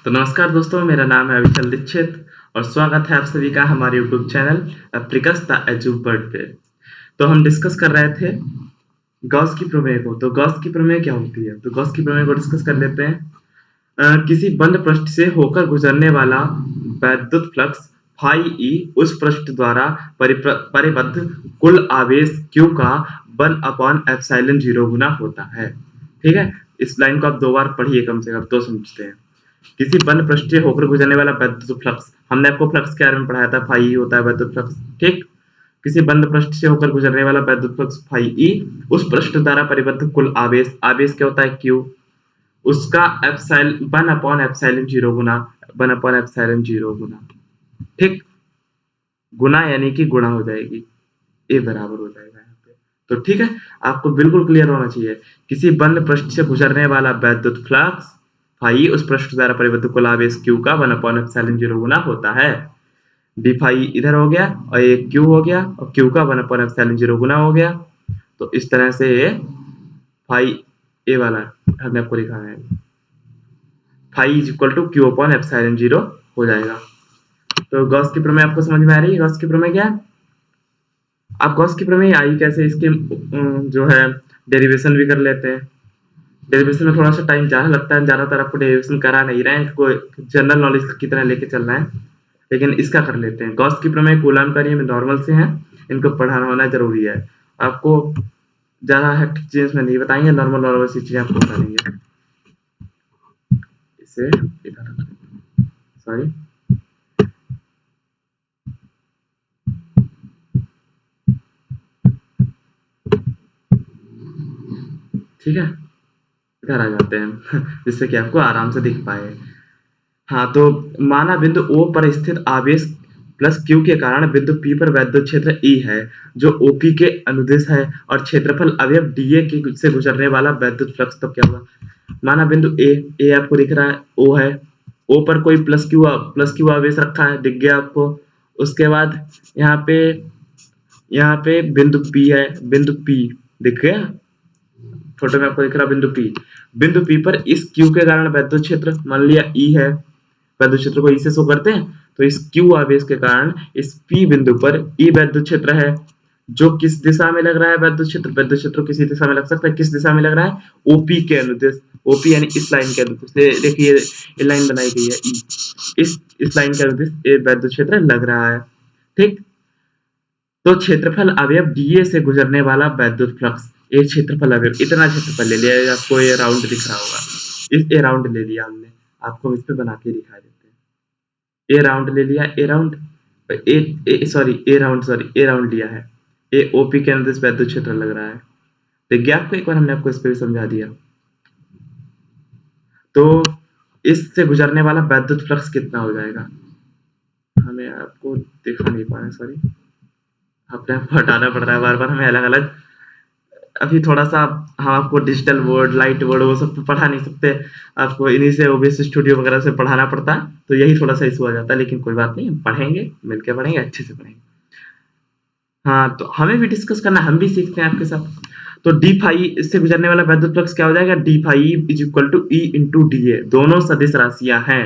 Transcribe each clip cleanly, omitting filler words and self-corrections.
तो नमस्कार दोस्तों, मेरा नाम है अविचल दीक्षित और स्वागत है आप सभी का हमारे यूट्यूब चैनल अप्रिकस द एजुबर्ड पे। तो हम डिस्कस कर रहे थे गॉस की प्रमेय को। तो गॉस की प्रमेय क्या होती है? तो गॉस की प्रमेय को डिस्कस कर लेते हैं। किसी बंद पृष्ठ से होकर गुजरने वाला वैद्युत फ्लक्स फाई ई उस पृष्ठ द्वारा परिबद्ध कुल आवेश Q का 1/एप्सिलॉन 0 गुना होता है। ठीक है, इस लाइन को आप 2 बार पढ़िए, कम से कम तो समझते हैं। किसी बंद पृष्ठ से होकर गुजरने वाला वैद्युत फ्लक्स, हमने आपको फ्लक्स के बारे में पढ़ाया था, फाई ई होता है वैद्युत फ्लक्स। ठीक, किसी बंद पृष्ठ से होकर गुजरने वाला वैद्युत फ्लक्स फाई ई उस पृष्ठ द्वारा परिबद्ध कुल आवेश, आवेश क्या होता है? Q, उसका 1/एप्सिलॉन 0 गुना 1/एप्सिलॉन 0 गुना। ठीक, गुना यानी कि गुणा हो जाएगी, ए बराबर हो जाएगा यहाँ पे। तो ठीक है, आपको बिल्कुल क्लियर होना चाहिए। किसी बंद पृष्ठ से गुजरने वाला वैद्युत फ्लक्स फाई उस पृष्ठ द्वारा परिबद्ध कुल आवेश Q का 1/एप्सिलॉन 0 गुना होता है। डी फाई इधर हो गया और ये Q हो गया और Q का 1/एप्सिलॉन 0 गुना हो गया। तो इस तरह से ये फाई ए वाला हमने आपको लिखा है, फाई इज इक्वल टू Q/एप्सिलॉन 0 हो जाएगा। तो गॉस की प्रमेय आपको समझ में आ रही है? गॉस की प्रमेय क्या है? आप गॉस की प्रमेय आई कैसे, इसके जो है डेरिवेशन भी कर लेते हैं। डेरिवेशन में थोड़ा सा टाइम ज़्यादा लगता है, ज़्यादातर आपको डेरिवेशन करा नहीं रहे हैं, इसको जनरल नॉलेज की तरह लेके चलना है, लेकिन इसका कर लेते हैं। गॉस की प्रमेय कूलाम का नियम नॉर्मल से है, इनको पढ़ाना होना जरूरी है। आपको ज़्यादा हेक्टिक चीज़ में नहीं बताएंगे, नॉर्मल सी चीज़ें आपको बता देंगे। इसे इधर, सॉरी, ठीक है, इधर आ जाते हैं जिससे कि आपको आराम से दिख पाए। हाँ, तो माना बिंदु O पर स्थित आवेश प्लस Q के कारण बिंदु P पर वैद्युत क्षेत्र E है जो OP के अनुदिश है और क्षेत्रफल अवयव dA की से गुजरने वाला वैद्युत फ्लक्स। तो क्या होगा? माना बिंदु A आपको दिख रहा है, O है, O पर कोई प्लस Q आवेश रखा है, दिख गया आपको। उसके बाद यहाँ पे बिंदु P है, बिंदु P दिख गया, फोटो में आपको दिख रहा बिंदु P पर इस Q के कारण वैद्युत क्षेत्र, मान लिया E है, वैद्युत क्षेत्र को E से शो करते हैं, तो इस Q आवेश के कारण इस P बिंदु पर E वैद्युत क्षेत्र है जो किस दिशा में लग रहा है? वैद्युत क्षेत्र किसी दिशा में लग सकता है, किस दिशा में लग रहा है? OP के अनुदिश, OP यानी इस लाइन के अनुदिश। देखिए ये लाइन बनाई गई है E, इस लाइन के अनुदिश ये वैद्युत क्षेत्र लग रहा है। ठीक, तो क्षेत्रफल अवयव dA से गुजरने वाला वैद्युत फ्लक्स, ये क्षेत्रफल अवयव, इतना क्षेत्रफल ले लिया, आपको ये राउंड दिख रहा होगा, इस राउंड ले लिया हमने, आपको इस पे बना के दिखा देते हैं। ए राउंड ले लिया, ए राउंड लिया है, ए ओपी के अंदर वैद्युत क्षेत्र लग रहा है। देखिए आपको एक बार हमने आपको इस पे भी समझा दिया। तो इससे गुजरने वाला वैद्युत फ्लक्स कितना हो जाएगा? हमें आपको दिखा नहीं पा रहे, सॉरी, अपने आप हटाना पड़ रहा है बार बार हमें अलग अलग। अभी थोड़ा सा हम आपको डिजिटल बोर्ड, लाइट बोर्ड, वो सब पढ़ा नहीं सकते, आपको इन्हीं से OBS स्टूडियो वगैरह से पढ़ाना पड़ता है, तो यही थोड़ा सा इशू आ जाता है, लेकिन कोई बात नहीं, हम पढ़ेंगे, मिलकर पढ़ेंगे, अच्छे से पढ़ेंगे। हाँ, तो हमें भी डिस्कस करना, हम भी सीखते हैं आपके साथ। तो डी फाई, इससे गुजरने वाला वैद्युत फ्लक्स क्या हो जाएगा? D phi is equal to E into DA। दोनों सदिश राशियां हैं,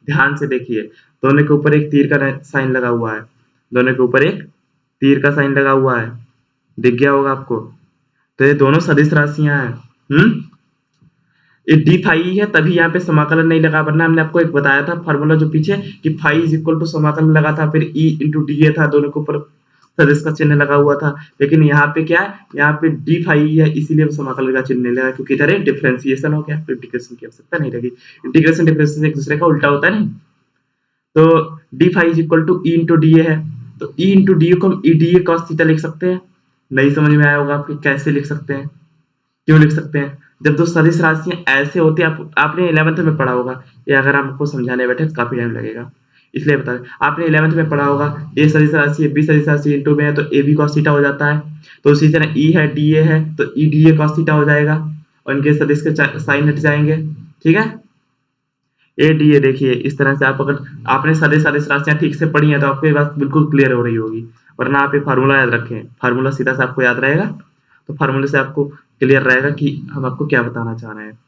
ध्यान से देखिए, दोनों के ऊपर एक तीर का साइन लगा हुआ है, दोनों के ऊपर एक तीर का साइन लगा हुआ है, दिख गया होगा आपको। तो ये दोनों सदिश राशियां हैं। ये डी फाई है, तभी यहाँ पे समाकलन नहीं लगा, वरना हमने आपको एक बताया था फार्मूला जो पीछे, कि फाई इज इक्वल टू समाकलन लगा था, फिर E इंटू DA था, दोनों के ऊपर सदिश का चिन्ह लगा हुआ था। लेकिन यहाँ पे क्या है? यहाँ पे डी फाई है, इसीलिए समाकलन का चिन्ह नहीं लगा, क्योंकि इधर एक डिफरेंशिएशन हो गया, इंटीग्रेशन की आवश्यकता नहीं लगी। इंटीग्रेशन डिफरेंशिएशन एक दूसरे का उल्टा होता है नहीं। तो d phi is equal to E into DA है, तो E इंटू DA को हम EDA cos थीटा लिख सकते हैं। नहीं समझ में आया होगा आपके, कैसे लिख सकते हैं, क्यों लिख सकते हैं? जब दो सदिश राशियां ऐसे होती है, आपने 11th में पढ़ा होगा, ये अगर आपको समझाने बैठे तो काफी टाइम लगेगा, इसलिए बता रहे। आपने 11th में पढ़ा होगा, ए सदिश राशि है, बी सदिश राशि इंटू में है, तो ए बी cos थीटा हो जाता है। तो उसी तरह E है, DA है, तो EDA cos थीटा हो जाएगा, और इनके सदिश के साइन हट जाएंगे। ठीक है, ADA देखिए, इस तरह से आप, अगर आपने सदिश राशियां ठीक से पढ़ी है तो आपको ये बात बिल्कुल क्लियर हो रही होगी, वरना आप ये फार्मूला याद रखें, फार्मूला सीधा से आपको याद रहेगा, तो फार्मूले से आपको क्लियर रहेगा कि हम आपको क्या बताना चाह रहे हैं।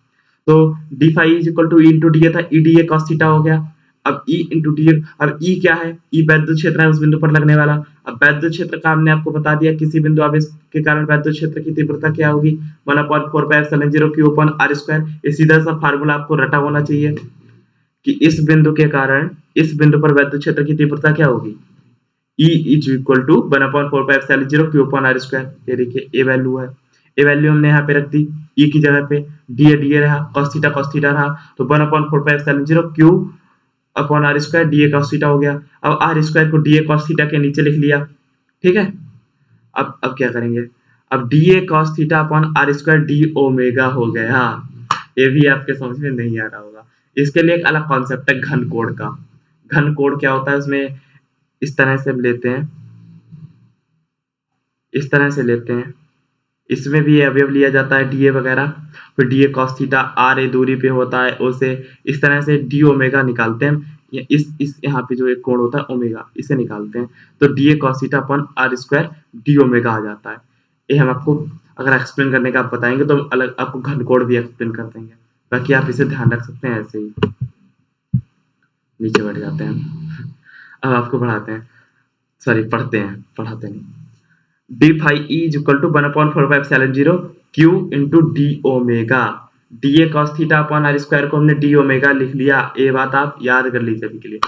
तो d phi is equal to E into d A था, ई डी ए कॉस थीटा हो गया। अब ई इंटू डी ए, अब ई क्या है, ई वैद्युत क्षेत्र है उस बिंदु पर लगने वाला। अब वैद्युत क्षेत्र का हमने आपको बता दिया, किसी बिंदु आवेश के कारण वैद्युत क्षेत्र की तीव्रता क्या होगी, 1/4πε0 q अपन r स्क्वायर। ये सीधा सा फार्मूला आपको रटा होना चाहिए कि इस बिंदु के कारण इस बिंदु पर वैद्युत क्षेत्र की तीव्रता क्या होगी, E is equal to 1/4πε0 q upon r square. ये देखिए ए वैल्यू है, ए वैल्यू हमने यहाँ पे रख दी, ई की जगह पे डी ए रहा, cos थीटा रहा, तो 1/4πε0 q upon are square d A cos theta हो गया। अब आर स्क्वायर को डी ए कॉस थीटा के नीचे लिख लिया, ठीक है। अब क्या करेंगे, अब d A cos theta upon are square d omega हो गया। हाँ, ये भी आपके समझ में नहीं आ रहा होगा। इसके लिए एक अलग कॉन्सेप्ट है घन कोण का। घन कोण क्या होता है, उसमें इस तरह से हम लेते हैं, इस तरह से लेते हैं, इसमें भी अवयव लिया जाता है डी ए वगैरह, फिर डी ए कॉस थीटा आर ए दूरी पे होता है उसे इस तरह से डी ओमेगा निकालते हैं। इस यहाँ पे जो एक कोण होता है ओमेगा, इसे निकालते हैं, तो d A cos theta upon are square d omega आ जाता है। ये हम आपको अगर एक्सप्लेन करने का आप बताएंगे तो अलग आपको घन कोण भी एक्सप्लेन कर देंगे, बाकी आप इसे ध्यान रख सकते हैं। ऐसे ही नीचे बढ़ जाते हैं, अब आपको पढ़ाते हैं, सॉरी पढ़ते हैं, पढ़ाते नहीं। D phi E is equal to 1/4πε0 q into d omega. D A cos theta upon are square को हमने डी ओमेगा लिख लिया, ये बात आप याद कर लीजिए अभी के लिए।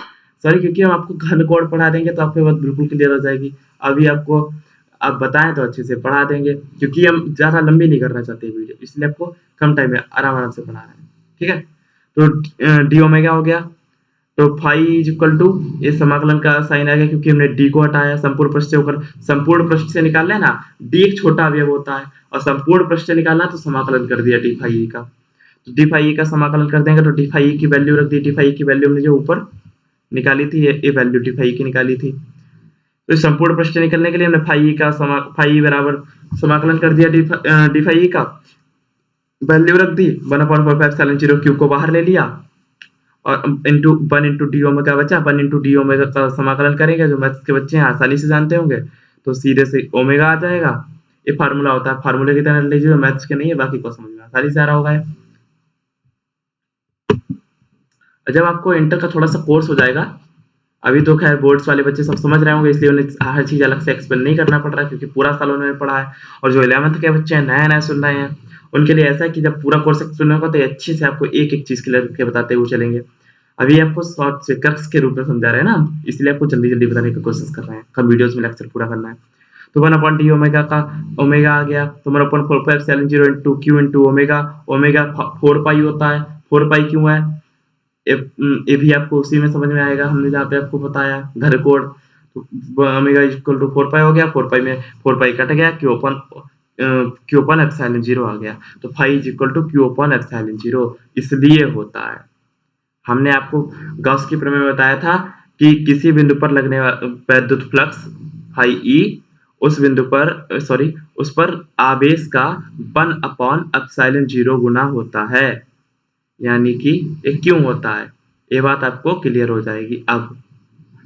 सॉरी, क्योंकि हम आपको घन कोण पढ़ा देंगे तो आपको बात बिल्कुल क्लियर हो जाएगी। अभी आपको आप बताएं तो अच्छे से पढ़ा देंगे, क्योंकि हम ज्यादा लंबी नहीं करना चाहते वीडियो, इसलिए आपको कम टाइम में आराम से पढ़ा रहे हैं, ठीक है। तो डी ओमेगा हो गया, तो फाई इज इक्वल टू, इस समाकलन का साइन आ गया क्योंकि हमने डी को हटाया, संपूर्ण पृष्ठ से होकर संपूर्ण पृष्ठ से निकालना है ना, डी एक छोटा अवयव होता है और संपूर्ण पृष्ठ से निकालना तो समाकलन कर दिया डी फाई का। तो डी फाई का समाकलन कर देंगे तो डी फाई की वैल्यू रख दी, डी फाई की वैल्यू हमने जो ऊपर निकाली थी, ये वैल्यू डी फाई की निकाली थी। तो संपूर्ण पृष्ठ से निकलने के लिए हमने फाई बराबर समाकलन कर दिया डी फाई का, वैल्यू रख दी 1/4πε0 क्यू को बाहर ले लिया और इंटू 1 इंटू डी ओमेगा बचा, 1 इंटू डी ओमेगा का समाकलन करेंगे, जो मैथ्स के बच्चे हैं आसानी से जानते होंगे, तो सीधे से ओमेगा आ जाएगा। ये फार्मूला होता है, फार्मूले की तरह लीजिए, मैथ्स के नहीं है, बाकी को समझ में आसानी से आ रहा होगा। जब आपको इंटर का थोड़ा सा कोर्स हो जाएगा, अभी तो खैर बोर्ड्स वाले बच्चे सब समझ रहे होंगे, इसलिए उन्हें हर चीज अलग से एक्सप्लेन नहीं करना पड़ रहा है, क्योंकि पूरा साल उन्होंने पढ़ा है। और जो 11th के बच्चे हैं नया सुन रहे हैं, उनके लिए ऐसा है कि जब पूरा कोर्स एक्सप्लेन होगा तो अच्छे से आपको एक एक चीज क्लियर करके बताते हुए चलेंगे। अभी आपको शॉर्ट से क्रक्स के रूप में समझा रहे हैं ना, इसलिए आपको जल्दी जल्दी बताने की कोशिश कर रहे हैं, कम वीडियोस में लेक्चर पूरा करना है। तो 1/d ओमेगा का ओमेगा आ गया, तो 1/4πε0 into q into omega, omega 4 pi होता है, 4 पाई क्यों है ये भी आपको उसी में समझ में आएगा, हमने जहाँ पे आपको बताया घन कोण। तो ओमेगा इक्वल टू 4 पाई हो गया, 4 पाई में 4 पाई कट गया, क्यू अपन एप्सिलॉन 0 आ गया। तो phi is equal to q upon epsilon 0 इसलिए होता है। हमने आपको गॉस की प्रमेय में बताया था कि किसी बिंदु पर लगने वाला वैद्युत फ्लक्स फाई ई उस बिंदु पर उस पर आवेश का 1/एप्सिलॉन 0 गुना होता है, यानी कि ये क्यों होता है, ये बात आपको क्लियर हो जाएगी। अब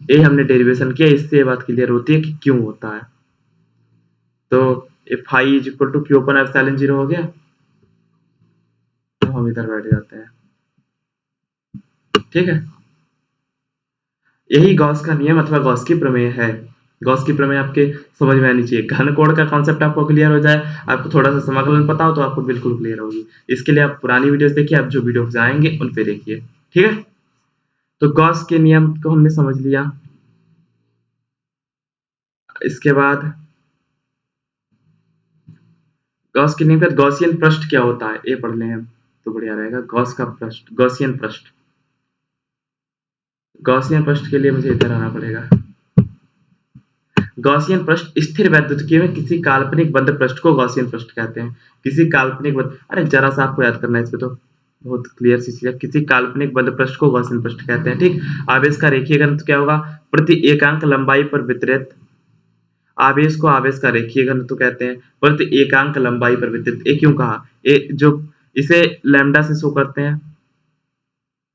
ये हमने डेरिवेशन किया, इससे ये बात क्लियर होती है कि क्यों होता है। तो ये phi is equal to q upon epsilon 0 हो गया, तो हम इधर बैठ जाते हैं, ठीक है। यही गॉस का नियम अथवा गॉस की प्रमेय है। गॉस की प्रमेय आपके समझ में आनी चाहिए। घन कोण का कॉन्सेप्ट आपको क्लियर हो जाए, आपको थोड़ा सा समाकलन पता हो तो आपको बिल्कुल क्लियर होगी। इसके लिए आप पुरानी वीडियोस देखिए, आप जो वीडियो जाएंगे उन पे देखिए, ठीक है। तो गॉस के नियम को हमने समझ लिया। इसके बाद गॉस के नियम का गॉसियन पृष्ठ क्या होता है ये पढ़ लें हम तो बढ़िया रहेगा। गॉस का पृष्ठ, गॉसियन पृष्ठ, गॉसियन पृष्ठ के लिए मुझे इधर आना पड़ेगा। गॉसियन पृष्ठ स्थिर वैद्युतिकी में किसी काल्पनिक बंद पृष्ठ को गॉसियन पृष्ठ कहते हैं। किसी काल्पनिक बंद, अरे जरा सा आपको याद करना है, इसमें तो बहुत क्लियर सी चीज है। किसी काल्पनिक बंद पृष्ठ को गॉसियन पृष्ठ कहते हैं, ठीक। आवेश का रेखीय घनत्व क्या होगा, प्रति एकांक लंबाई पर वितरित आवेश को आवेश का रेखीय घनत्व कहते हैं, प्रति एकांक लंबाई पर वितरित। ये क्यों कहा, ये जो इसे लैम्डा से शो करते हैं,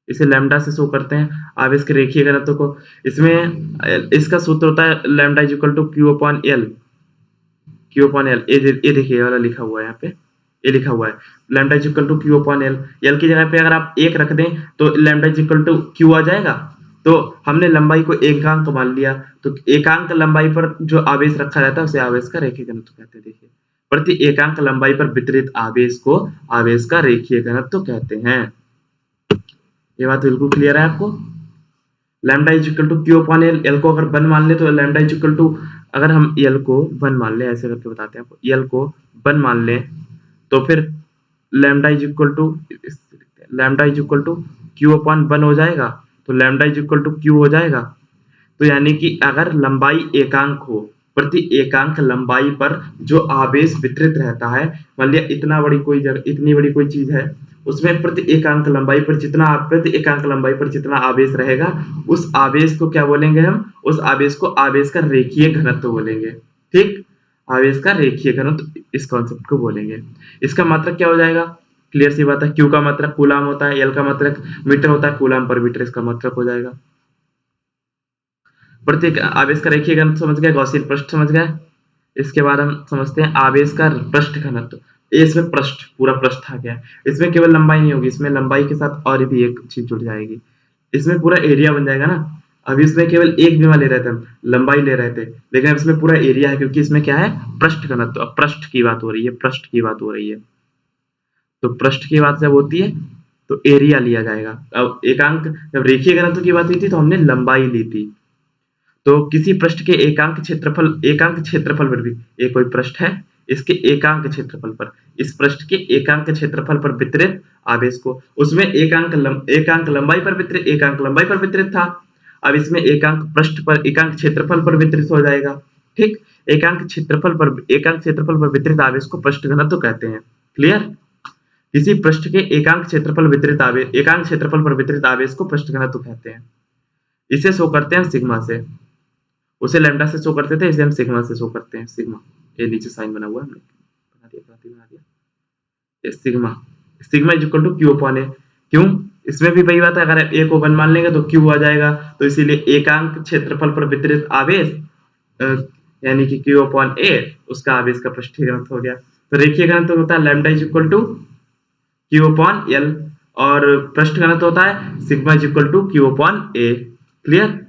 इसे लैम्डा से शो करते हैं आवेश के रेखीय घनत्व को। इसमें इसका सूत्र होता है lambda is equal to q upon l. Q upon l, ये देखिए वाला लिखा हुआ है यहाँ पे, ये लिखा हुआ है lambda is equal to q upon L. L की जगह पे अगर आप 1 रख दें तो lambda is equal to q आ जाएगा। तो हमने लंबाई को एकांक मान लिया, तो एकांक लंबाई पर जो आवेश रखा रहता है उसे आवेश का रेखीय घनत्व कहते हैं। देखिए, प्रति एकांक लंबाई पर वितरित आवेश को आवेश का रेखीय घनत्व कहते हैं। ये बात बिल्कुल क्लियर है आपको? Lambda is equal to q upon L. L को अगर 1 मान ले तो लैम्डा इज इक्वल टू, अगर हम एल को 1 मान ले, ऐसे करके बताते हैं आपको, एल को 1 मान ले तो फिर lambda is equal to q upon 1 हो जाएगा। तो lambda is equal to q हो जाएगा। तो यानी कि अगर लंबाई एकांक हो, प्रति एकांक लंबाई पर जो आवेश वितरित रहता है, मान लिया इतना बड़ी कोई जगह, इतनी बड़ी कोई चीज है, उसमें प्रति एकांक लंबाई पर जितना आवेश रहेगा, उस आवेश को क्या बोलेंगे हम? उस आवेश को आवेश का रेखीय घनत्व बोलेंगे। ठीक, आवेश का रेखीय घनत्व इस कॉन्सेप्ट को बोलेंगे। इसका मात्रक क्या हो जाएगा? क्लियर सी बात है, क्यू का मात्रक कूलाम होता है, एल का मात्रक मीटर होता है, कूलाम पर मीटर इसका मात्रक हो जाएगा। प्रत्येक आवेश का रेखीय घनत्व समझ गए, गॉसियन पृष्ठ समझ गए। इसके बाद हम समझते हैं आवेश का पृष्ठ घनत्व। इसमें पृष्ठ, पूरा पृष्ठ आ गया। इसमें केवल लंबाई नहीं होगी, इसमें लंबाई के साथ और भी एक चीज जुड़ जाएगी, इसमें पूरा एरिया बन जाएगा ना। अभी इसमें केवल एक बीमा ले रहे थे हम, लंबाई ले रहे थे, लेकिन अब इसमें पूरा एरिया है, क्योंकि इसमें क्या है? पृष्ठ घनत्व। अब पृष्ठ की बात हो रही है, पृष्ठ की बात हो रही है। तो पृष्ठ की बात जब होती है तो एरिया लिया जाएगा। अब एकांक, जब रेखीय घनत्व की बात हुई थी तो हमने लंबाई ली थी। तो किसी पृष्ठ के एकांक क्षेत्रफल पर भी, एक कोई पृष्ठ है, इसके एकांक क्षेत्रफल पर, इस पृष्ठ के एकांक क्षेत्रफल पर वितरित आवेश को, उसमें एकांक लंबाई पर वितरित था। अब इसमें एकांक पृष्ठ पर, एकांक क्षेत्रफल पर वितरित हो जाएगा। ठीक, एकांक क्षेत्रफल पर वितरित आवेश को पृष्ठ घनत्व कहते हैं। क्लियर? किसी पृष्ठ के एकांक क्षेत्रफल पर वितरित आवेश को पृष्ठ घनत्व कहते हैं। इसे शो करते हैं सिग्मा से, उसे लैम्डा से शो करते थे, इसे हम सिग्मा से शो करते हैं। सिग्मा, ये नीचे साइन बना हुआ है, बना दिया। ये sigma is equal to q upon A. क्यों? इसमें भी वही बात है, अगर ए को 1 मान लेंगे तो क्यू आ जाएगा। तो इसीलिए एकांक क्षेत्रफल पर वितरित आवेश यानी कि क्यू अपॉन ए, उसका आवेश का पृष्ठीय घनत्व हो गया। तो रेखीय घनत्व होता है lambda is equal to q upon l, और पृष्ठ घनत्व होता है sigma is equal to q upon a. Clear?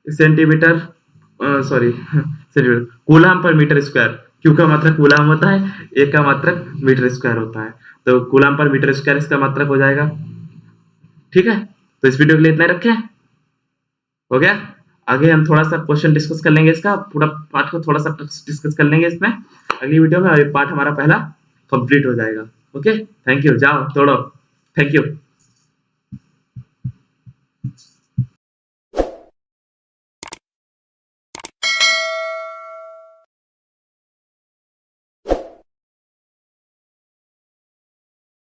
Centimetre, sorry centimetre, coulomb पर मीटर स्क्वायर। क्यू का मात्रक कूलाम होता है, ए का मात्रक मीटर स्क्वायर होता है। तो कूलाम पर मीटर स्क्वायर इसका मात्रक हो जाएगा। ठीक है, तो इस वीडियो के लिए इतना ही रखें। हो गया? आगे हम थोड़ा सा क्वेश्चन डिस्कस कर लेंगे, इसका पूरा पार्ट को थोड़ा सा डिस्कस कर लेंगे इसमें अगली वीडियो में। पार्ट हमारा पहला कंप्लीट हो जाएगा। ओके, थैंक यू, जाओ तोड़ो। Thank you.